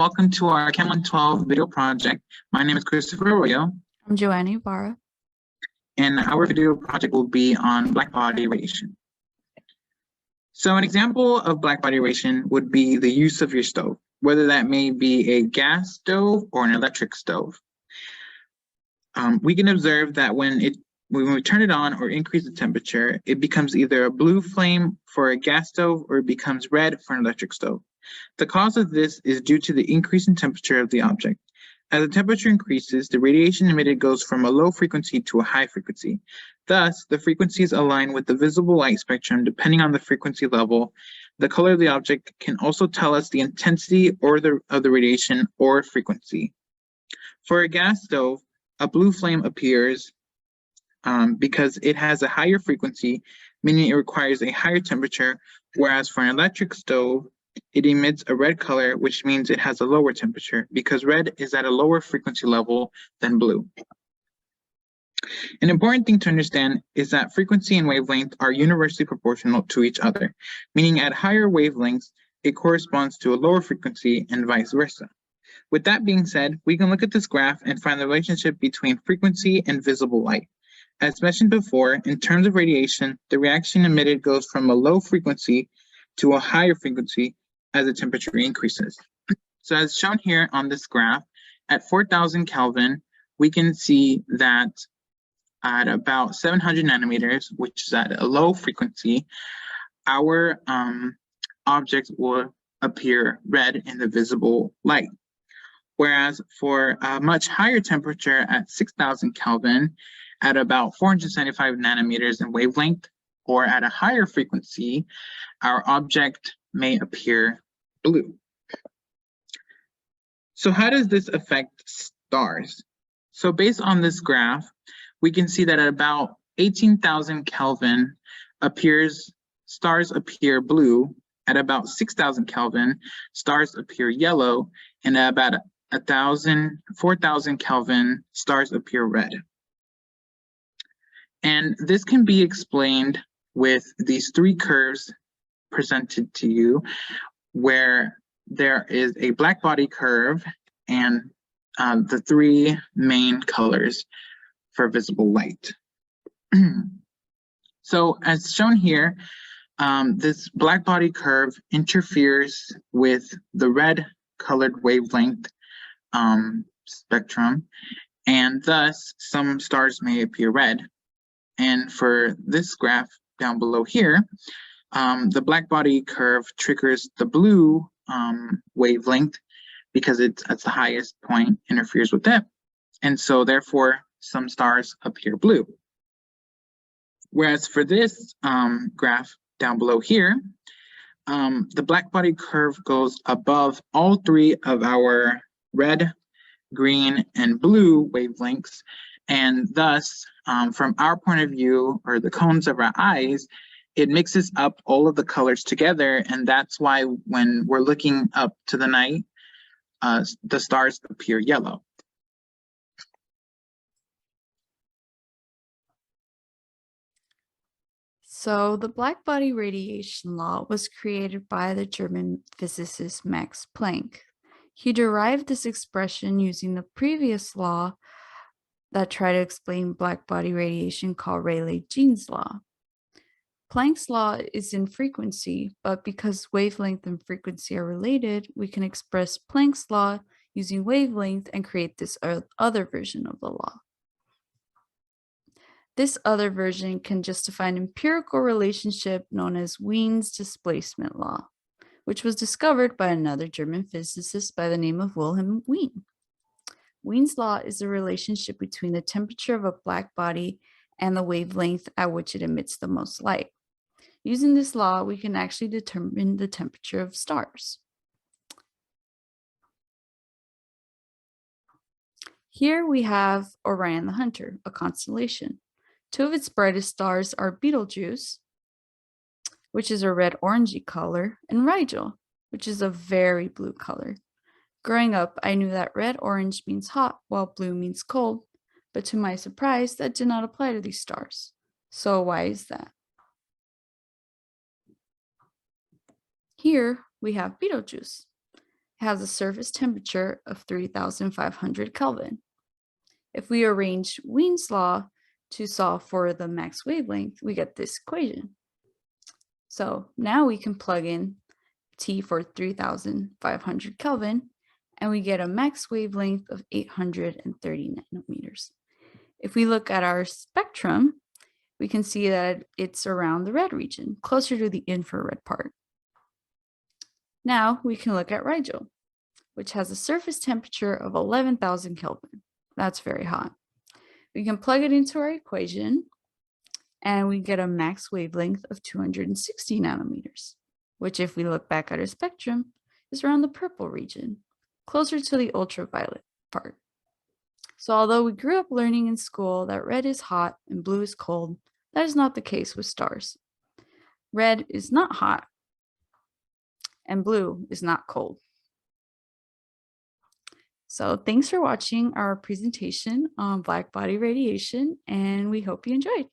Welcome to our Chem 112 video project. My name is Christopher Arroyo. I'm Joanna Ibarra. And our video project will be on black body radiation. So an example of black body radiation would be the use of your stove, whether that may be a gas stove or an electric stove. We can observe that when we turn it on or increase the temperature, it becomes either a blue flame for a gas stove or it becomes red for an electric stove. The cause of this is due to the increase in temperature of the object. As the temperature increases, the radiation emitted goes from a low frequency to a high frequency. Thus, the frequencies align with the visible light spectrum depending on the frequency level. The color of the object can also tell us the intensity of the radiation or frequency. For a gas stove, a blue flame appears because it has a higher frequency, meaning it requires a higher temperature, whereas for an electric stove, it emits a red color, which means it has a lower temperature because red is at a lower frequency level than blue. An important thing to understand is that frequency and wavelength are universally proportional to each other, meaning at higher wavelengths, it corresponds to a lower frequency and vice versa. With that being said, we can look at this graph and find the relationship between frequency and visible light. As mentioned before, in terms of radiation, the reaction emitted goes from a low frequency to a higher frequency as the temperature increases. So as shown here on this graph, at 4,000 Kelvin, we can see that at about 700 nanometers, which is at a low frequency, our object will appear red in the visible light. Whereas for a much higher temperature at 6,000 Kelvin, at about 475 nanometers in wavelength, or at a higher frequency, our object may appear blue. So how does this affect stars? So based on this graph, we can see that at about 18,000 Kelvin, stars appear blue. At about 6,000 Kelvin, stars appear yellow, and at about 4,000 Kelvin, stars appear red. And this can be explained with these three curves presented to you, where there is a black body curve and the three main colors for visible light. So as shown here, this black body curve interferes with the red colored wavelength spectrum, and thus some stars may appear red. And for this graph down below here, the black body curve triggers the blue wavelength because it's at the highest point, interferes with it. And so therefore, some stars appear blue. Whereas for this graph down below here, the black body curve goes above all three of our red, green, and blue wavelengths. And thus, from our point of view, or the cones of our eyes, it mixes up all of the colors together. And that's why when we're looking up to the night, the stars appear yellow. So the black body radiation law was created by the German physicist Max Planck. He derived this expression using the previous law that tried to explain black body radiation called Rayleigh-Jean's law. Planck's law is in frequency, but because wavelength and frequency are related, we can express Planck's law using wavelength and create this other version of the law. This other version can justify an empirical relationship known as Wien's displacement law, which was discovered by another German physicist by the name of Wilhelm Wien. Wien's law is the relationship between the temperature of a black body and the wavelength at which it emits the most light. Using this law, we can actually determine the temperature of stars. Here we have Orion the Hunter, a constellation. Two of its brightest stars are Betelgeuse, which is a red-orangey color, and Rigel, which is a very blue color. Growing up, I knew that red-orange means hot, while blue means cold, but to my surprise, that did not apply to these stars. So why is that? Here we have Betelgeuse. has a surface temperature of 3,500 Kelvin. If we arrange Wien's law to solve for the max wavelength, we get this equation. So now we can plug in T for 3,500 Kelvin, and we get a max wavelength of 830 nanometers. If we look at our spectrum, we can see that it's around the red region, closer to the infrared part. Now we can look at Rigel, which has a surface temperature of 11,000 Kelvin. That's very hot. We can plug it into our equation, and we get a max wavelength of 260 nanometers, which, if we look back at our spectrum, is around the purple region, closer to the ultraviolet part. So although we grew up learning in school that red is hot and blue is cold, that is not the case with stars. Red is not hot, and blue is not cold. So thanks for watching our presentation on black body radiation, and we hope you enjoyed.